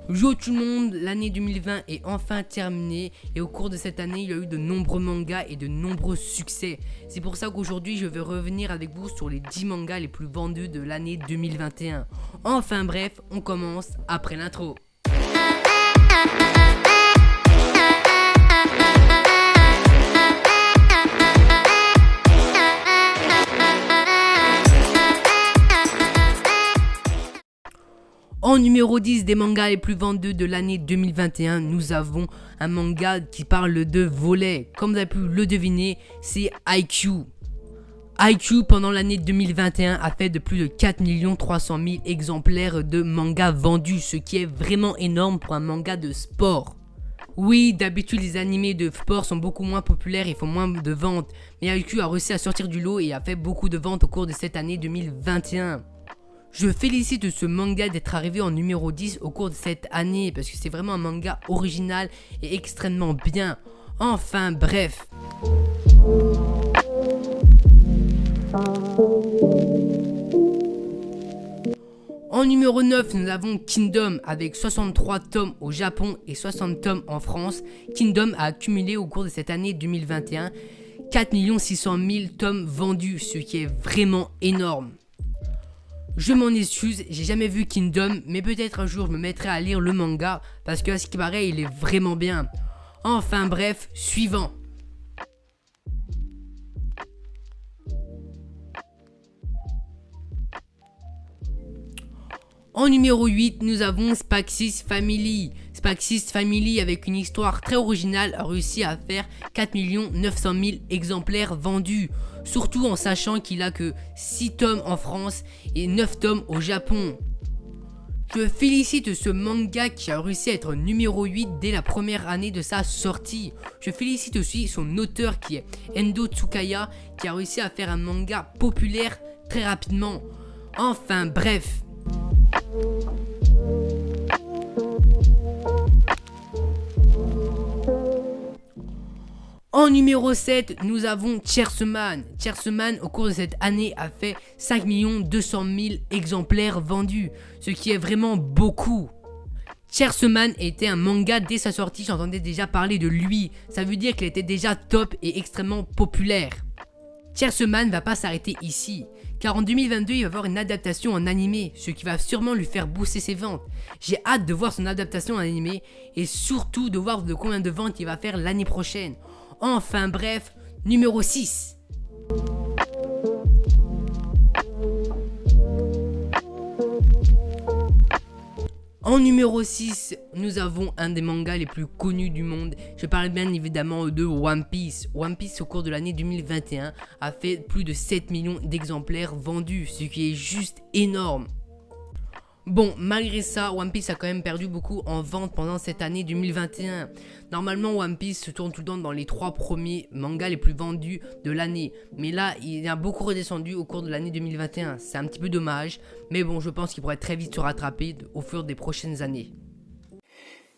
Yo tout le monde, l'année 2020 est enfin terminée et au cours de cette année, il y a eu de nombreux mangas et de nombreux succès. C'est pour ça qu'aujourd'hui, je vais revenir avec vous sur les 10 mangas les plus vendus de l'année 2021. Enfin bref, on commence après l'intro. En numéro 10 des mangas les plus vendus de l'année 2021, nous avons un manga qui parle de volley. Comme vous avez pu le deviner, c'est Haikyuu. Haikyuu pendant l'année 2021 a fait de plus de 4 300 000 exemplaires de mangas vendus, ce qui est vraiment énorme pour un manga de sport. Oui, d'habitude les animés de sport sont beaucoup moins populaires et font moins de ventes, mais Haikyuu a réussi à sortir du lot et a fait beaucoup de ventes au cours de cette année 2021. Je félicite ce manga d'être arrivé en numéro 10 au cours de cette année parce que c'est vraiment un manga original et extrêmement bien. Enfin bref. En numéro 9, nous avons Kingdom avec 63 tomes au Japon et 60 tomes en France. Kingdom a accumulé au cours de cette année 2021 4 600 000 tomes vendus, ce qui est vraiment énorme. Je m'en excuse, j'ai jamais vu Kingdom, mais peut-être un jour je me mettrai à lire le manga, parce que à ce qui paraît, il est vraiment bien. Enfin bref, suivant. En numéro 8, nous avons Spaxis Family. Spaxis Family, avec une histoire très originale, a réussi à faire 4 900 000 exemplaires vendus. Surtout en sachant qu'il a que 6 tomes en France et 9 tomes au Japon. Je félicite ce manga qui a réussi à être numéro 8 dès la première année de sa sortie. Je félicite aussi son auteur qui est Endo Tsukaya qui a réussi à faire un manga populaire très rapidement. Enfin bref. En numéro 7, nous avons Chainsaw Man. Chainsaw Man, au cours de cette année, a fait 5 200 000 exemplaires vendus, ce qui est vraiment beaucoup. Chainsaw Man était un manga dès sa sortie, j'entendais déjà parler de lui. Ça veut dire qu'il était déjà top et extrêmement populaire. Chainsaw Man ne va pas s'arrêter ici, car en 2022, il va avoir une adaptation en animé, ce qui va sûrement lui faire booster ses ventes. J'ai hâte de voir son adaptation en animé et surtout de voir de combien de ventes il va faire l'année prochaine. Enfin bref, numéro 6. En numéro 6, nous avons un des mangas les plus connus du monde. Je parle bien évidemment de One Piece. One Piece au cours de l'année 2021 a fait plus de 7 millions d'exemplaires vendus, ce qui est juste énorme. Bon, malgré ça, One Piece a quand même perdu beaucoup en vente pendant cette année 2021. Normalement, One Piece se tourne tout le temps dans les 3 premiers mangas les plus vendus de l'année. Mais là, il a beaucoup redescendu au cours de l'année 2021. C'est un petit peu dommage, mais bon, je pense qu'il pourrait très vite se rattraper au fur des prochaines années.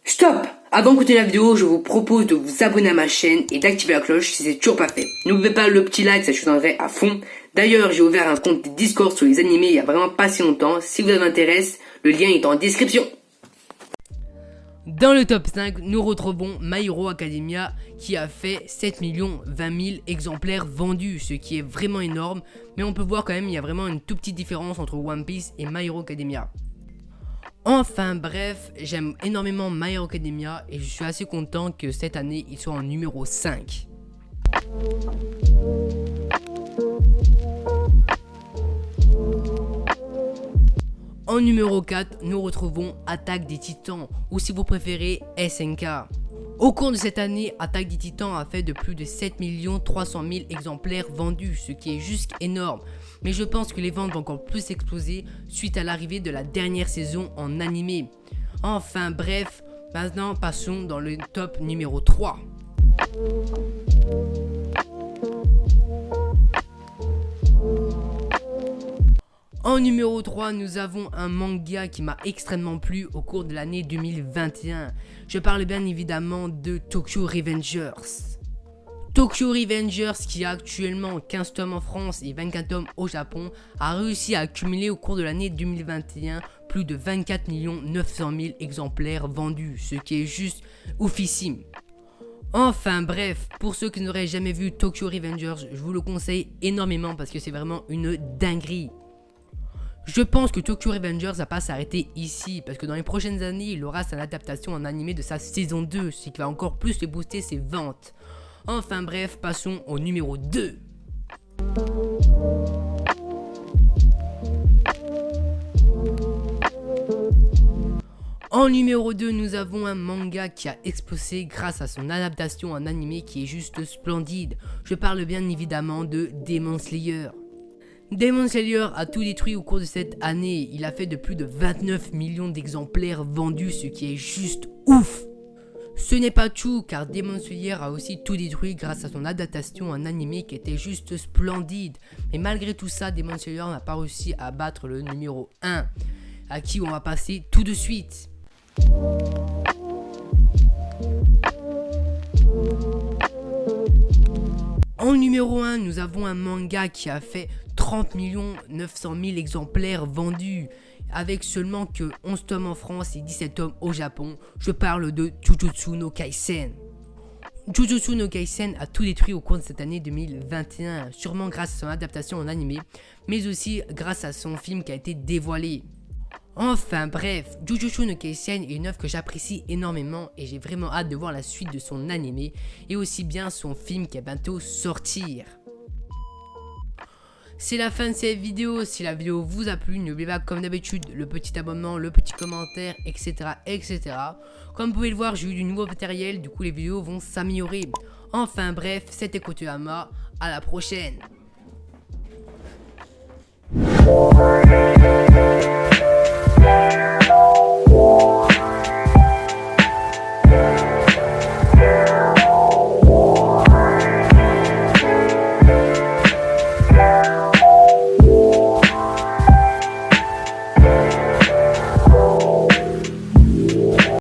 Stop! Avant de continuer la vidéo, je vous propose de vous abonner à ma chaîne et d'activer la cloche si c'est toujours pas fait. N'oubliez pas le petit like, ça je vous donnerai à fond. D'ailleurs, j'ai ouvert un compte Discord sur les animés il y a vraiment pas si longtemps. Si vous intéresse, le lien est en description. Dans le top 5, nous retrouvons My Hero Academia qui a fait 7 020 000 exemplaires vendus, ce qui est vraiment énorme. Mais on peut voir quand même il y a vraiment une toute petite différence entre One Piece et My Hero Academia. Enfin bref, j'aime énormément My Hero Academia et je suis assez content que cette année il soit en numéro 5. En numéro 4, nous retrouvons Attaque des Titans, ou si vous préférez SNK. Au cours de cette année, Attaque des Titans a fait de plus de 7 300 000 exemplaires vendus, ce qui est juste énorme. Mais je pense que les ventes vont encore plus exploser suite à l'arrivée de la dernière saison en animé. Enfin bref, maintenant passons dans le top numéro 3. En numéro 3, nous avons un manga qui m'a extrêmement plu au cours de l'année 2021. Je parle bien évidemment de Tokyo Revengers. Tokyo Revengers, qui a actuellement 15 tomes en France et 24 tomes au Japon, a réussi à accumuler au cours de l'année 2021 plus de 24 900 000 exemplaires vendus, ce qui est juste oufissime. Enfin bref, pour ceux qui n'auraient jamais vu Tokyo Revengers, je vous le conseille énormément parce que c'est vraiment une dinguerie. Je pense que Tokyo Revengers va pas s'arrêter ici, parce que dans les prochaines années, il aura son adaptation en animé de sa saison 2, ce qui va encore plus lui booster ses ventes. Enfin bref, passons au numéro 2. En numéro 2, nous avons un manga qui a explosé grâce à son adaptation en animé qui est juste splendide. Je parle bien évidemment de Demon Slayer. Demon Slayer a tout détruit au cours de cette année. Il a fait de plus de 29 millions d'exemplaires vendus, ce qui est juste ouf. Ce n'est pas tout, car Demon Slayer a aussi tout détruit grâce à son adaptation en animé qui était juste splendide. Mais malgré tout ça, Demon Slayer n'a pas réussi à battre le numéro 1, à qui on va passer tout de suite. En numéro 1, nous avons un manga qui a fait 30 900 000 exemplaires vendus, avec seulement que 11 tomes en France et 17 tomes au Japon. Je parle de Jujutsu no Kaisen. Jujutsu no Kaisen a tout détruit au cours de cette année 2021, sûrement grâce à son adaptation en animé, mais aussi grâce à son film qui a été dévoilé. Enfin bref, Jujutsu no Kaisen est une œuvre que j'apprécie énormément et j'ai vraiment hâte de voir la suite de son animé et aussi bien son film qui va bientôt sortir. C'est la fin de cette vidéo. Si la vidéo vous a plu, n'oubliez pas comme d'habitude le petit abonnement, le petit commentaire, etc. etc. Comme vous pouvez le voir, j'ai eu du nouveau matériel, du coup les vidéos vont s'améliorer. Enfin bref, c'était Kotoyama, à la prochaine.